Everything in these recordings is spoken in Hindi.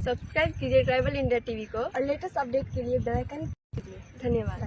सब्सक्राइब कीजिए ट्राइबल इंडिया टीवी को और लेटेस्ट अपडेट के लिए बेल आइकन कीजिए। धन्यवाद।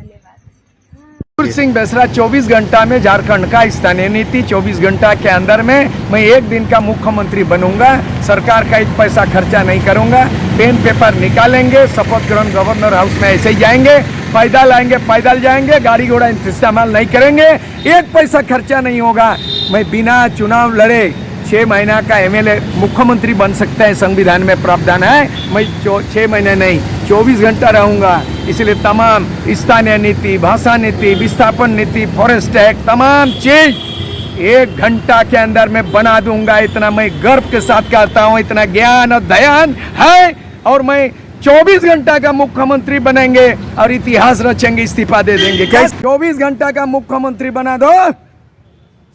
सिंह बेसरा 24 घंटा में झारखंड का स्थानीय नीति 24 घंटा के अंदर में मैं एक दिन का मुख्यमंत्री बनूंगा। सरकार का एक पैसा खर्चा नहीं करूंगा। पेन पेपर निकालेंगे, शपथ ग्रहण गवर्नर हाउस में ऐसे ही जाएंगे, पैदल आएंगे, पैदल जाएंगे, गाड़ी घोड़ा इस्तेमाल नहीं करेंगे, एक पैसा खर्चा नहीं होगा। मैं बिना चुनाव लड़े 6 महीना का एमएलए मुख्यमंत्री बन सकते हैं, संविधान में प्रावधान है। मैं 6 महीने नहीं 24 घंटा रहूंगा। इसलिए तमाम स्थानीय नीति, भाषा नीति, विस्थापन नीति, फॉरेस्ट एक्ट, तमाम चीज 1 घंटा के अंदर में बना दूंगा। इतना मैं गर्व के साथ कहता हूँ, इतना ज्ञान और ध्यान है। और मैं 24 घंटा का मुख्यमंत्री बनेंगे और इतिहास रचेंगे, इस्तीफा दे देंगे। क्या 24 घंटा का मुख्यमंत्री बना दो?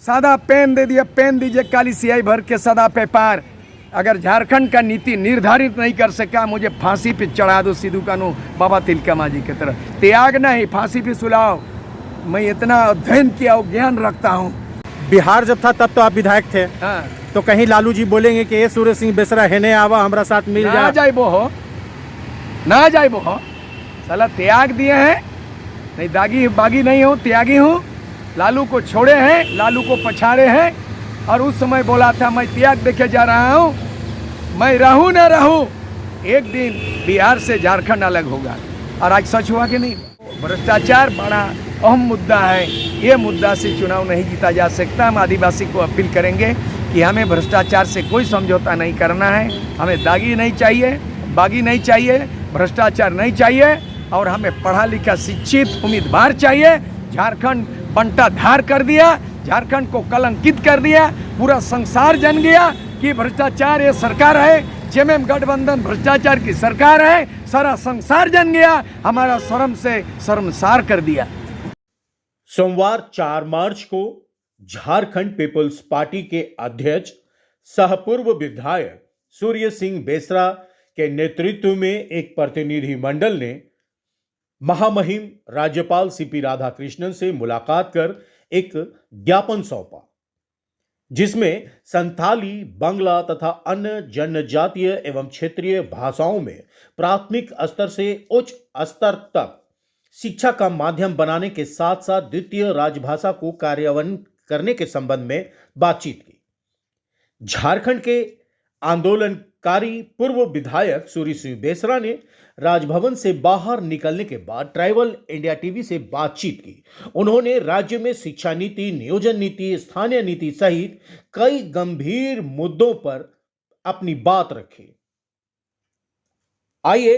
सादा पेन दे दिया, पेन दीजिए, काली स्याही भर के सदा पेपर। अगर झारखंड का नीति निर्धारित नहीं कर सका, मुझे फांसी पे चढ़ा दो, सिद्धू कानू बाबा तिलका मांझी की तरह। त्याग नहीं, फांसी पे सुलाओ। मैं इतना अध्ययन किया, ज्ञान रखता हूँ। बिहार जब था तब तो आप विधायक थे। हाँ। तो कहीं लालू जी बोलेंगे कि ये सूर्य सिंह बेसरा है नहीं आवा, हमारा साथ मिल ना जाए वो हो, ना जाए वो हो। साला त्याग दिए हैं, नहीं दागी बागी नहीं हूँ, त्यागी हूँ। लालू को छोड़े हैं, लालू को पछाड़े हैं। और उस समय बोला था मैं त्याग देके जा रहा हूँ, मैं रहूँ ना रहूँ, एक दिन बिहार से झारखंड अलग होगा। और आज सच हुआ कि नहीं? भ्रष्टाचार बड़ा अहम मुद्दा है। ये मुद्दा से चुनाव नहीं जीता जा सकता। हम आदिवासी को अपील करेंगे कि हमें भ्रष्टाचार से कोई समझौता नहीं करना है। हमें दागी नहीं चाहिए, बागी नहीं चाहिए, भ्रष्टाचार नहीं चाहिए। और हमें पढ़ा लिखा शिक्षित उम्मीदवार चाहिए। झारखंड बंटा धार कर दिया, झारखंड को कलंकित कर दिया। पूरा संसार जान गया कि भ्रष्टाचार ये सरकार है, जेएमएम गठबंधन भ्रष्टाचार की सरकार है। सारा संसार जान गया, हमारा शर्म से शर्मसार कर दिया। सोमवार 4 मार्च को झारखंड पीपल्स पार्टी के अध्यक्ष सह पूर्व विधायक सूर्य सिंह बेसरा के नेतृत्व में एक प्रतिनिधि मंडल ने महामहिम राज्यपाल सीपी राधाकृष्णन से मुलाकात कर एक ज्ञापन सौंपा, जिसमें संथाली, बांग्ला तथा अन्य जनजातीय एवं क्षेत्रीय भाषाओं में प्राथमिक स्तर से उच्च स्तर तक शिक्षा का माध्यम बनाने के साथ साथ द्वितीय राजभाषा को कार्यान्वयन करने के संबंध में बातचीत की। झारखंड के आंदोलनकारी पूर्व विधायक सूर्य सिंह बेसरा ने राजभवन से बाहर निकलने के बाद ट्राइबल इंडिया टीवी से बातचीत की। उन्होंने राज्य में शिक्षा नीति, नियोजन नीति, स्थानीय नीति सहित कई गंभीर मुद्दों पर अपनी बात रखी। आइए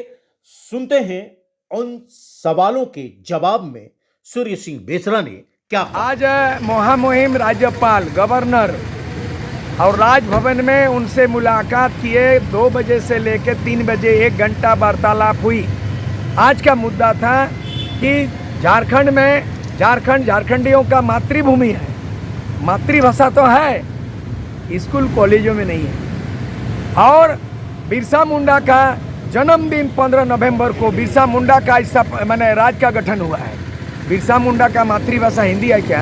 सुनते हैं उन सवालों के जवाब में सूर्य सिंह बेसरा ने क्या कहा। आज महामहिम राज्यपाल, गवर्नर और राजभवन में उनसे मुलाकात किए। 2 बजे से लेकर 3 बजे 1 घंटा वार्तालाप हुई। आज का मुद्दा था कि झारखंड में, झारखंडियों का मातृभूमि है, मातृभाषा तो है, स्कूल कॉलेजों में नहीं है। और बिरसा मुंडा का जन्मदिन 15 नवंबर को बिरसा मुंडा का माने राज्य का गठन हुआ है। बिरसा मुंडा का मातृभाषा हिंदी है क्या?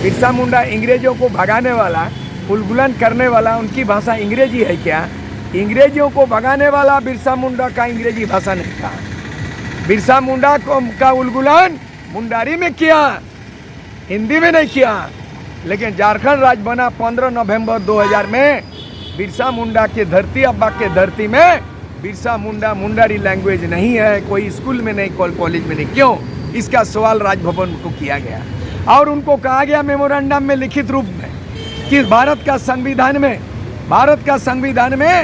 बिरसा मुंडा अंग्रेजों को भगाने वाला, उल्लंघन करने वाला, उनकी भाषा अंग्रेजी है क्या? अंग्रेजियों को भगाने वाला बिरसा मुंडा का अंग्रेजी भाषा नहीं था। बिरसा मुंडा का उल्लंघन मुंडारी में किया, हिंदी में नहीं किया। लेकिन झारखंड राज्य बना 15 नवंबर 2000 में। बिरसा मुंडा के धरती, अब्बा के धरती में बिरसा मुंडा मुंडारी लैंग्वेज नहीं है, कोई स्कूल में नहीं, कॉलेज में नहीं। क्यों? इसका सवाल राजभवन को किया गया और उनको कहा गया मेमोरेंडम में लिखित रूप में कि भारत का संविधान में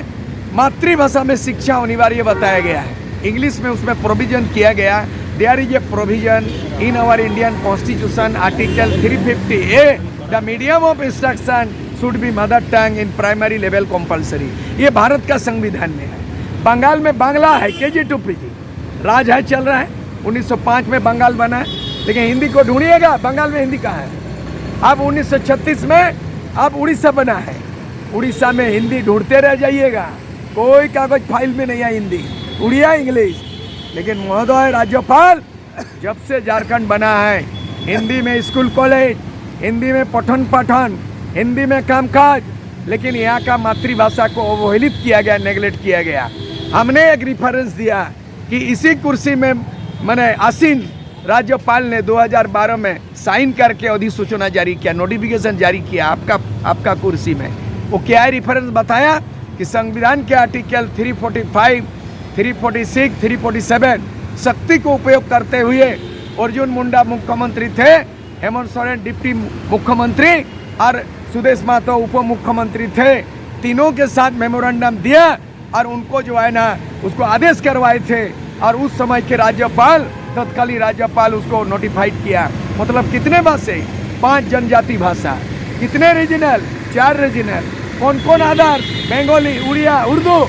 मातृभाषा में शिक्षा अनिवार्य बताया गया है। इंग्लिश में उसमें प्रोविजन किया गया। There is a provision in our Indian constitution article 350A, the medium of instruction should be mother tongue in primary level compulsory. ये भारत का संविधान में है। बंगाल में बांग्ला है, KG to PG राज है, चल रहा है। 1905 में बंगाल बना है, लेकिन हिंदी को ढूंढिएगा, बंगाल में हिंदी कहाँ है? अब 1936 में अब उड़ीसा बना है। उड़ीसा में हिंदी ढूंढते रह जाइएगा, कोई कागज फाइल में नहीं है हिंदी, उड़िया इंग्लिश। लेकिन महोदय राज्यपाल, जब से झारखंड बना है, हिंदी में स्कूल कॉलेज, हिंदी में पठन पाठन, हिंदी में कामकाज, लेकिन यहाँ का मातृभाषा को अवहेलित किया गया, नेगलेक्ट किया गया। हमने एक रिफरेंस दिया कि इसी कुर्सी में मैंने आसीन राज्यपाल ने 2012 में साइन करके अधिसूचना जारी किया, नोटिफिकेशन जारी किया आपका कुर्सी में। वो क्या है रिफरेंस बताया कि संविधान के आर्टिकल 345, 346, 347 शक्ति को उपयोग करते हुए अर्जुन मुंडा मुख्यमंत्री थे, हेमंत सोरेन डिप्टी मुख्यमंत्री और सुदेश महतो उप मुख्यमंत्री थे। तीनों के साथ मेमोरेंडम दिया और उनको जो है ना उसको आदेश करवाए थे और उस समय के राज्यपाल तत्कालीन राज्यपाल उसको नोटिफाइड किया। मतलब कितने भाषा? 5 जनजाति भाषा। कितने रीजनल? 4 रीजनल। कौन कौन आधार? बंगाली, उड़िया, उर्दू,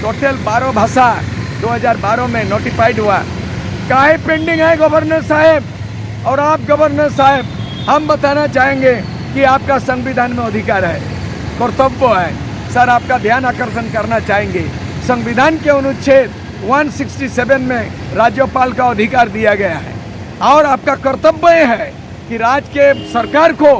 टोटल 12 भाषा 2012 में नोटिफाइड हुआ। काहे पेंडिंग है गवर्नर साहब? और आप गवर्नर साहब, हम बताना चाहेंगे कि आपका संविधान में अधिकार है, कर्तव्य है। सर, आपका ध्यान आकर्षण करना चाहेंगे, संविधान के अनुच्छेद 167 में राज्यपाल का अधिकार दिया गया है और आपका कर्तव्य है कि राज्य के सरकार को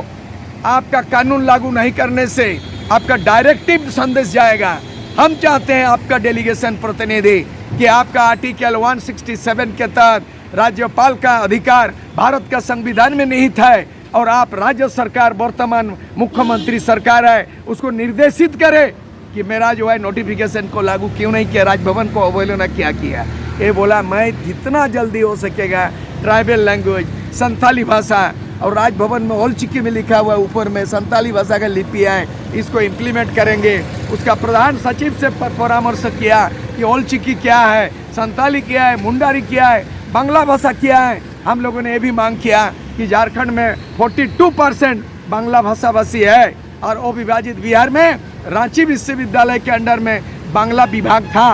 आपका कानून लागू नहीं करने से आपका डायरेक्टिव संदेश जाएगा। हम चाहते हैं आपका डेलीगेशन प्रतिनिधि कि आपका आर्टिकल 167 के तहत राज्यपाल का अधिकार भारत का संविधान में निहित है और आप राज्य सरकार, वर्तमान मुख्यमंत्री सरकार है, उसको निर्देशित करे कि मेरा जो है नोटिफिकेशन को लागू क्यों नहीं किया, राजभवन को अवहेलना क्या किया। ये बोला मैं जितना जल्दी हो सकेगा ट्राइबल लैंग्वेज संथाली भाषा, और राजभवन में ओल चिकी में लिखा हुआ ऊपर में संथाली भाषा का लिपि है, इसको इम्प्लीमेंट करेंगे। उसका प्रधान सचिव से परामर्श किया कि ओल चिकी क्या है, संथाली क्या है, मुंडारी क्या है, बांग्ला भाषा क्या है। हम लोगों ने ये भी मांग किया कि झारखंड में 42% बांग्ला भाषा भाषी है और अविभाजित बिहार में रांची विश्वविद्यालय के अंडर में बांग्ला विभाग था।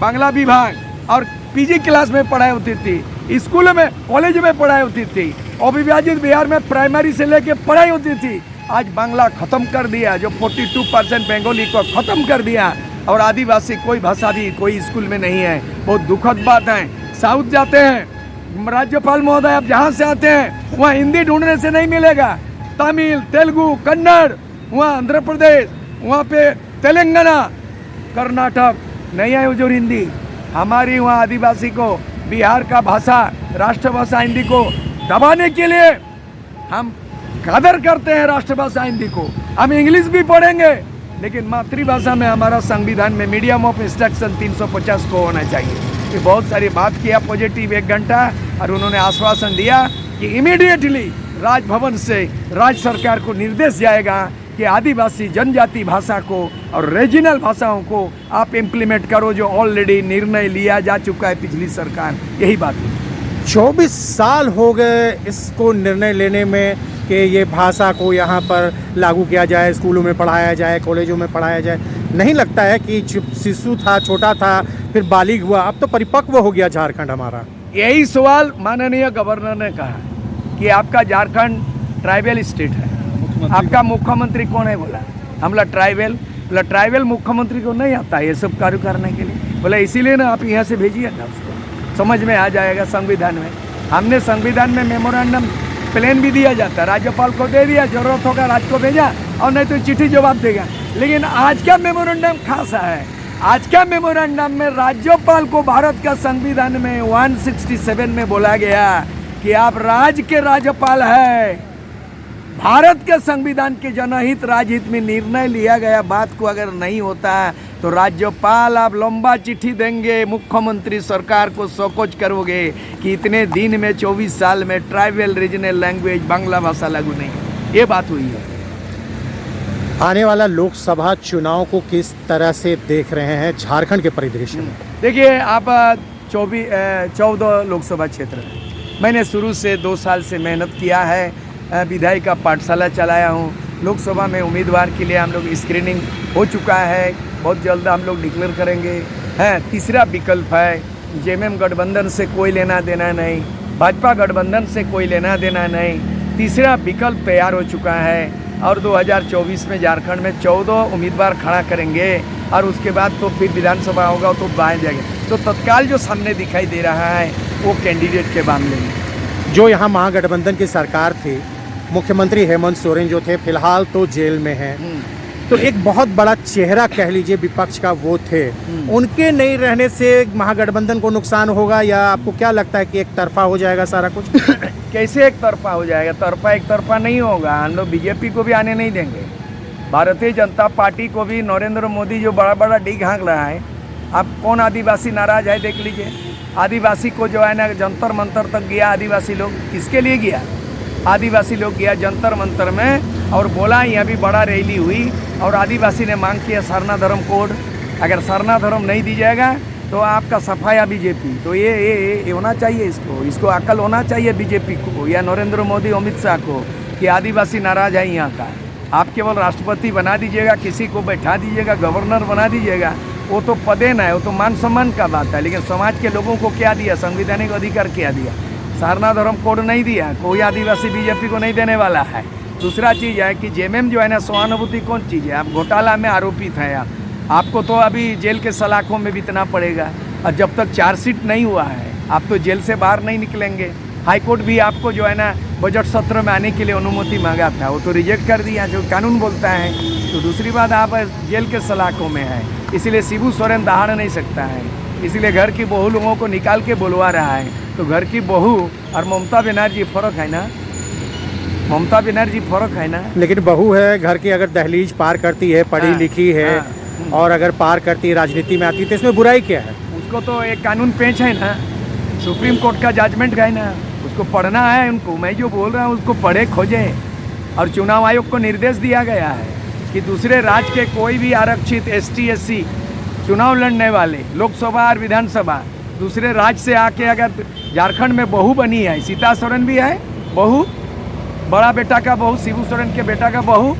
बांग्ला विभाग और पीजी क्लास में पढ़ाई होती थी, स्कूल में, कॉलेज में पढ़ाई होती थी। अविभाजित बिहार में प्राइमरी से लेके पढ़ाई होती थी। आज बांग्ला खत्म कर दिया, जो 42% बंगाली को खत्म कर दिया और आदिवासी कोई भाषा भी कोई स्कूल में नहीं है। बहुत दुखद बात है। साउथ जाते हैं राज्यपाल महोदय, आप जहाँ से आते हैं वहाँ हिंदी ढूंढने से नहीं मिलेगा। तमिल, तेलुगु, कन्नड़, वहाँ आंध्र प्रदेश, वहाँ पे तेलंगाना, कर्नाटक नहीं है जो हिंदी। हमारी वहाँ आदिवासी को बिहार का भाषा, राष्ट्रभाषा हिंदी को दबाने के लिए हम कदर करते हैं राष्ट्रभाषा हिंदी को। हम इंग्लिश भी पढ़ेंगे लेकिन मातृभाषा में हमारा संविधान में मीडियम ऑफ इंस्ट्रक्शन 350 को होना चाहिए। ये बहुत सारी बात किया पॉजिटिव 1 घंटा और उन्होंने आश्वासन दिया कि इमीडिएटली राजभवन से राज्य सरकार को निर्देश जाएगा कि आदिवासी जनजाति भाषा को और रीजनल भाषाओं को आप इम्प्लीमेंट करो, जो ऑलरेडी निर्णय लिया जा चुका है पिछली सरकार। यही बात है। 24 साल हो गए इसको निर्णय लेने में कि ये भाषा को यहाँ पर लागू किया जाए, स्कूलों में पढ़ाया जाए, कॉलेजों में पढ़ाया जाए। नहीं लगता है कि शिशु था, छोटा था, फिर बालिग हुआ, अब तो परिपक्व हो गया झारखंड हमारा? यही सवाल माननीय गवर्नर ने कहा कि आपका झारखंड ट्राइबल स्टेट है, आपका मुख्यमंत्री कौन है? बोला हमला ट्राइबल। बोला ट्राइबल मुख्यमंत्री को नहीं आता ये सब कार्य करने के लिए। बोला इसीलिए ना आप यहाँ से भेजिए ना, उसको समझ में आ जाएगा संविधान में। हमने संविधान में मेमोरेंडम प्लान भी दिया जाता, राज्यपाल को दे दिया, जरूरत होगा राज्य को भेजा और नहीं तो चिट्ठी जवाब देगा। लेकिन आज का मेमोरेंडम खासा है। आज का मेमोरेंडम में राज्यपाल को भारत का संविधान में 167 में बोला गया कि आप राज्य के राज्यपाल है। भारत के संविधान के जनहित राजहित में निर्णय लिया गया बात को अगर नहीं होता तो राज्यपाल आप लंबा चिट्ठी देंगे, मुख्यमंत्री सरकार को शोकज करोगे कि इतने दिन में 24 साल में ट्राइबल रीजनल लैंग्वेज बांग्ला भाषा लागू नहीं है। ये बात हुई है। आने वाला लोकसभा चुनाव को किस तरह से देख रहे हैं झारखंड के परिदृश्य में? देखिए, आप 14 लोकसभा क्षेत्र है। मैंने शुरू से 2 साल से मेहनत किया है, विधायक का पाठशाला चलाया हूँ। लोकसभा में उम्मीदवार के लिए हम लोग स्क्रीनिंग हो चुका है, बहुत जल्द हम लोग डिक्लेयर करेंगे। तीसरा विकल्प है जेएमएम गठबंधन से कोई लेना देना नहीं, भाजपा गठबंधन से कोई लेना देना नहीं। तीसरा विकल्प तैयार हो चुका है और 2024 में झारखंड में 14 उम्मीदवार खड़ा करेंगे और उसके बाद तो फिर विधानसभा होगा तो बाएं जाएंगे। तो तत्काल जो सामने दिखाई दे रहा है वो कैंडिडेट के मामले में जो यहाँ महागठबंधन की सरकार थी, मुख्यमंत्री हेमंत सोरेन जो थे फिलहाल तो जेल में हैं, तो एक बहुत बड़ा चेहरा कह लीजिए विपक्ष का वो थे, उनके नहीं रहने से महागठबंधन को नुकसान होगा या आपको क्या लगता है कि एक तरफा हो जाएगा सारा कुछ? कैसे एक तरफा हो जाएगा? तरफा एक तरफा नहीं होगा। हम लोग बीजेपी को भी आने नहीं देंगे, भारतीय जनता पार्टी को भी। नरेंद्र मोदी जो बड़ा बड़ा डीग हाँक रहा है, अब कौन आदिवासी नाराज है देख लीजिए। आदिवासी को जो है ना जंतर मंतर तक गया आदिवासी लोग, किसके लिए गया? आदिवासी लोग गया जंतर मंतर में और बोला यहाँ भी बड़ा रैली हुई और आदिवासी ने मांग किया सरना धर्म कोड। अगर सरना धर्म नहीं दी जाएगा तो आपका सफाया बीजेपी। तो ये होना चाहिए, इसको अकल होना चाहिए बीजेपी को या नरेंद्र मोदी अमित शाह को कि आदिवासी नाराज है यहाँ का। आप केवल राष्ट्रपति बना दीजिएगा, किसी को बैठा दीजिएगा, गवर्नर बना दीजिएगा, वो तो पदे ना है, वो तो मान सम्मान का बात है। लेकिन समाज के लोगों को क्या दिया? संवैधानिक अधिकार क्या दिया? सरना धर्म कोड नहीं दिया। कोई आदिवासी बीजेपी को नहीं देने वाला है। दूसरा चीज़ है कि जेएमएम जो है ना, सहानुभूति कौन चीज़ है? आप घोटाला में आरोपित हैं, आपको तो अभी जेल के सलाखों में बीतना पड़ेगा और जब तक चार्जशीट नहीं हुआ है आप तो जेल से बाहर नहीं निकलेंगे। हाईकोर्ट भी आपको जो है ना बजट सत्र में आने के लिए अनुमति मांगा था, वो तो रिजेक्ट कर दिया, जो कानून बोलता है। तो दूसरी बात, आप जेल के सलाखों में है, इसलिए शिबू सोरेन दहाड़ नहीं सकता है, इसलिए घर की बहू लोगों को निकाल के बुलवा रहा है। तो घर की बहू और ममता बनर्जी फर्क है ना? ममता बनर्जी फर्क है ना? लेकिन बहू है, घर की अगर दहलीज पार करती है, पढ़ी लिखी है और अगर पार करती है, राजनीति में आती है, तो इसमें बुराई क्या है? उसको तो एक कानून पेश है ना, सुप्रीम कोर्ट का जजमेंट है ना, उसको पढ़ना है उनको। मैं जो बोल रहा हूँ उसको पढ़े खोजे। और चुनाव आयोग को निर्देश दिया गया है कि दूसरे राज्य के कोई भी आरक्षित ST SC चुनाव लड़ने वाले लोकसभा और विधानसभा दूसरे राज्य से आके, अगर झारखंड में बहू बनी है, सीता सोरेन भी है बहू, बड़ा बेटा का बहू शिबू सोरेन के बेटा का बहू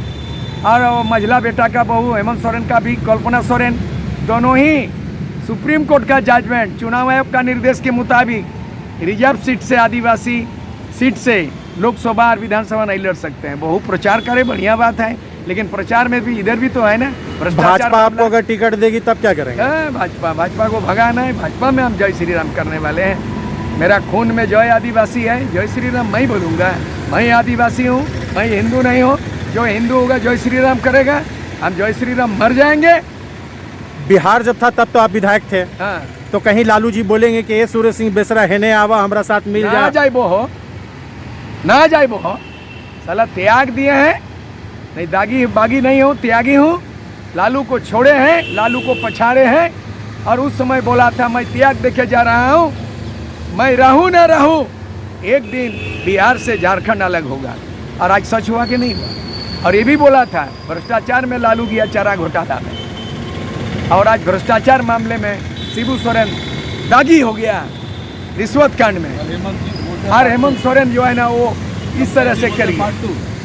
और मझला बेटा का बहू हेमंत सोरेन का भी, कल्पना सोरेन, दोनों ही सुप्रीम कोर्ट का जजमेंट चुनाव आयोग का निर्देश के मुताबिक रिजर्व सीट से, आदिवासी सीट से लोकसभा और विधानसभा नहीं लड़ सकते हैं। बहु प्रचार करे, बढ़िया बात है, लेकिन प्रचार में भी इधर भी तो है ना भाजपा आपको अगर टिकट देगी तब क्या करेंगे? भाजपा को भगाना है। भाजपा में हम जय श्री राम करने वाले हैं। मेरा खून में जय आदिवासी है, जय श्री राम मैं बोलूँगा। मैं आदिवासी हूँ, मैं हिंदू नहीं हूँ। जो हिंदू होगा जय श्री राम करेगा, हम जय श्री राम मर जाएंगे। बिहार जब था तब तो आप विधायक थे, हाँ, तो कहीं लालू जी बोलेंगे कि ये सूर्य सिंह बेसरा हेने आवा हमारा साथ मिल ना जाए वो हो, ना जाए वो हो। साला त्याग दिए हैं, नहीं दागी बागी नहीं हूँ, त्यागी हूँ। लालू को छोड़े हैं, लालू को पछाड़े हैं और उस समय बोला था मैं त्याग देके जा रहा हूँ, मैं रहूँ ना रहूँ, एक दिन बिहार से झारखंड अलग होगा। और आज सच हुआ कि नहीं हुआ? और ये भी बोला था भ्रष्टाचार में लालू गया चारा घोटाला में, और आज भ्रष्टाचार मामले में शिबू सोरेन दागी हो गया रिश्वत कांड में, और हेमंत सोरेन जो है ना वो इस तरह से कर गया।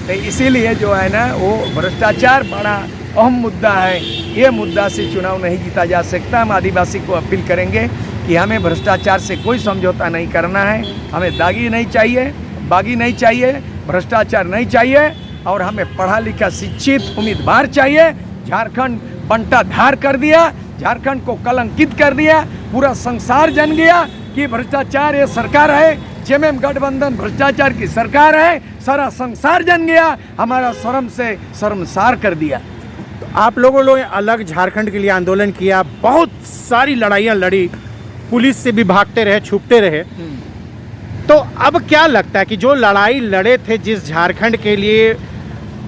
तो इसीलिए जो है ना वो भ्रष्टाचार बड़ा अहम मुद्दा है। ये मुद्दा से चुनाव नहीं जीता जा सकता। हम आदिवासी को अपील करेंगे कि हमें भ्रष्टाचार से कोई समझौता नहीं करना है। हमें दागी नहीं चाहिए, बागी नहीं चाहिए, भ्रष्टाचार नहीं चाहिए, और हमें पढ़ा लिखा शिक्षित उम्मीदवार चाहिए। झारखंड बंटाधार कर दिया, झारखंड को कलंकित कर दिया, पूरा संसार जान गया कि भ्रष्टाचार ये सरकार है, जेएमएम गठबंधन भ्रष्टाचार की सरकार है। सारा संसार जान गया, हमारा शर्म से शर्मसार कर दिया। तो आप लोगों ने अलग झारखंड के लिए आंदोलन किया, बहुत सारी लड़ाइयाँ लड़ी, पुलिस से भी भागते रहे, छुपते रहे। तो अब क्या लगता है कि जो लड़ाई लड़े थे जिस झारखंड के लिए,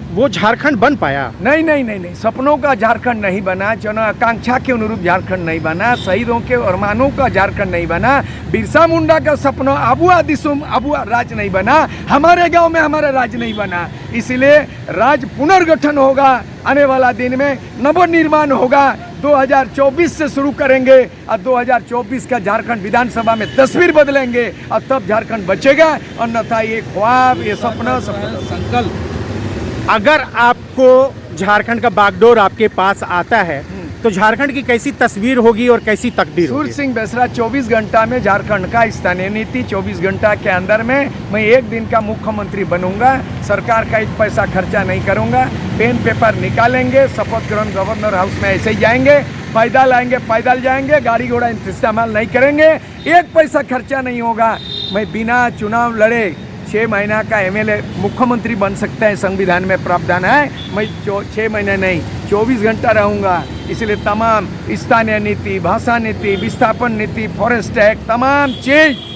वो झारखंड बन पाया? नहीं नहीं नहीं नहीं, सपनों का झारखंड नहीं बना, जन आकांक्षा के अनुरूप झारखंड नहीं बना, शहीदों के अरमानों का झारखंड नहीं बना, बिरसा मुंडा का सपना अबुआ दिसुम अबुआ राज नहीं बना, हमारे गांव में हमारा राज नहीं बना। इसलिए राज पुनर्गठन होगा, आने वाला दिन में नवनिर्माण होगा। 2024 से शुरू करेंगे और 2024 का झारखंड विधानसभा में तस्वीर बदलेंगे और तब झारखंड बचेगा, अन्यथा ये ख्वाब, ये सपना, संकल्प। अगर आपको झारखंड का बागडोर आपके पास आता है तो झारखंड की कैसी तस्वीर होगी और कैसी तकदीर होगी? सूर्य सिंह बेसरा 24 घंटा में झारखंड का स्थानीय नीति, 24 घंटा के अंदर में मैं एक दिन का मुख्यमंत्री बनूंगा। सरकार का एक पैसा खर्चा नहीं करूंगा, पेन पेपर निकालेंगे, शपथ ग्रहण गवर्नर हाउस में ऐसे ही जाएंगे, पैदल आएंगे, पैदल जाएंगे, गाड़ी घोड़ा इस्तेमाल नहीं करेंगे, एक पैसा खर्चा नहीं होगा। मैं बिना चुनाव लड़े 6 महीना का MLA मुख्यमंत्री बन सकता है, संविधान में प्रावधान है। मैं 6 महीने नहीं 24 घंटा रहूंगा। इसलिए तमाम स्थानीय नीति, भाषा नीति, विस्थापन नीति, फॉरेस्ट एक्ट, तमाम चीज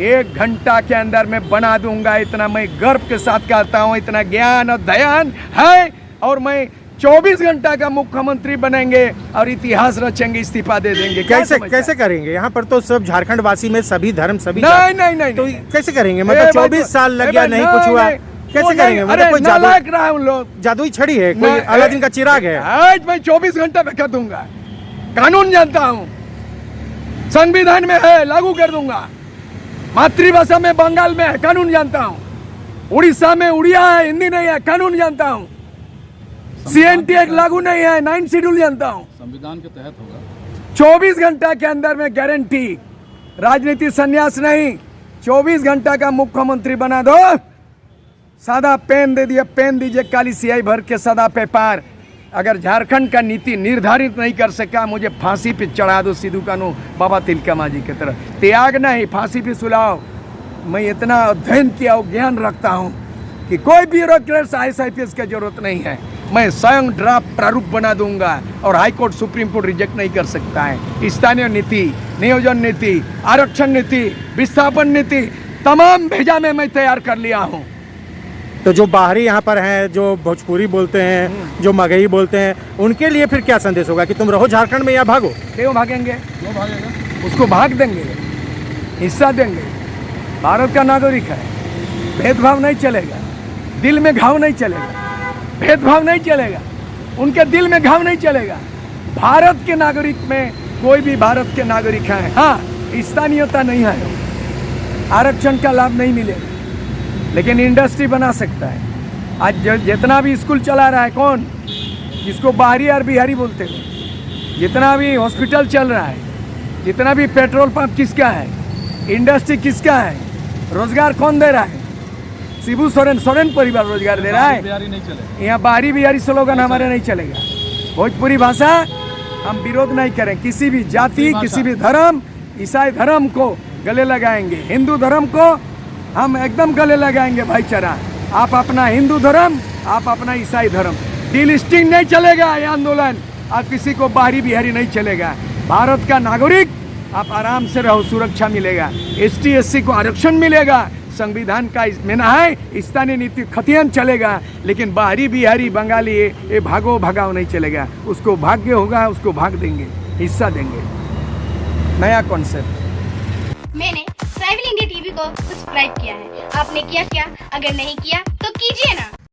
1 घंटा के अंदर मैं बना दूंगा। इतना मैं गर्व के साथ कहता हूँ, इतना ज्ञान और ध्यान है। और मैं 24 घंटा का मुख्यमंत्री बनेंगे और इतिहास रचेंगे, इस्तीफा दे देंगे। कैसे करेंगे? यहाँ पर तो सब झारखंड वासी में सभी धर्म सभी नहीं तो कैसे करेंगे? मतलब 24 साल लग गया, नहीं कुछ हुआ, कैसे करेंगे? मतलब कोई जादुई छड़ी है, कोई अलादीन का चिराग है? आज मैं 24 घंटा में कर दूंगा। कानून जानता हूँ, संविधान में है, लागू कर दूंगा। मातृभाषा में बंगाल में है, कानून जानता हूँ। उड़ीसा में उड़िया है, हिंदी नहीं है, कानून जानता हूँ। CNT एक्ट लागू नहीं है, 9 शेड्यूल जानता हूँ। संविधान के तहत होगा। 24 घंटा के अंदर में गारंटी, राजनीति संन्यास नहीं। 24 घंटा का मुख्यमंत्री बना दो। सादा पेन दे दिए, पेन दीजिए, काली स्याही भर के सादा पेपर। अगर झारखंड का नीति निर्धारित नहीं कर सका, मुझे फांसी पे चढ़ा दो, सिद्धू कानू बाबा तिलका मांझी की तरह। त्याग नहीं, फांसी पे सुलाओ। मैं इतना अध्ययन किया और ज्ञान रखता हूँ कि कोई ब्यूरोक्रेट IAS की जरूरत नहीं है। मैं स्वयं ड्राफ्ट प्रारूप बना दूंगा और high court, supreme court reject नहीं कर सकता है। स्थानीय नीति, नियोजन नीति, आरक्षण नीति, विस्थापन नीति, तमाम भेजा में मैं तैयार कर लिया हूँ। तो जो बाहरी यहाँ पर हैं, जो भोजपुरी बोलते हैं, जो मगही बोलते हैं, उनके लिए फिर क्या संदेश होगा कि तुम रहो झारखंड में या भागो? क्यों भागेंगे? क्यों भागेगा? उसको भाग देंगे, हिस्सा देंगे। भारत का नागरिक है, भेदभाव नहीं चलेगा, दिल में घाव नहीं चलेगा, भेदभाव नहीं चलेगा, उनके दिल में घाव नहीं चलेगा। भारत के नागरिक में कोई भी भारत के नागरिक है, हाँ स्थानीयता नहीं है, आरक्षण का लाभ नहीं मिलेगा, लेकिन इंडस्ट्री बना सकता है। आज जितना भी स्कूल चला रहा है, कौन? जिसको बाहरी और बिहारी बोलते हैं। जितना भी हॉस्पिटल चल रहा है, जितना भी पेट्रोल पंप किसका है, इंडस्ट्री किसका है, रोजगार कौन दे रहा है? शिबू सोरेन परिवार रोजगार दे रहा है। यहाँ बाहरी बिहारी स्लोगन हमारे नहीं चलेगा। भोजपुरी भाषा हम विरोध नहीं करें, किसी भी जाति, किसी भी धर्म। ईसाई धर्म को गले लगाएंगे, हिंदू धर्म को हम एकदम गले लगाएंगे भाईचारा। आप अपना हिंदू धर्म, आप अपना ईसाई धर्म, डिलिस्टिंग नहीं चलेगा ये आंदोलन। आप किसी को बाहरी बिहारी नहीं चलेगा। भारत का नागरिक आप आराम से रहो, सुरक्षा मिलेगा, ST SC को आरक्षण मिलेगा, संविधान का मेना है, स्थानीय नीति खतियान चलेगा। लेकिन बाहरी बिहारी बंगाली ये भागो भगाओ नहीं चलेगा। उसको भाग्य होगा, उसको भाग देंगे, हिस्सा देंगे। नया कॉन्सेप्ट। मैंने ट्राइबल इंडिया टीवी को सब्सक्राइब किया है। आपने किया क्या? अगर नहीं किया तो कीजिए ना।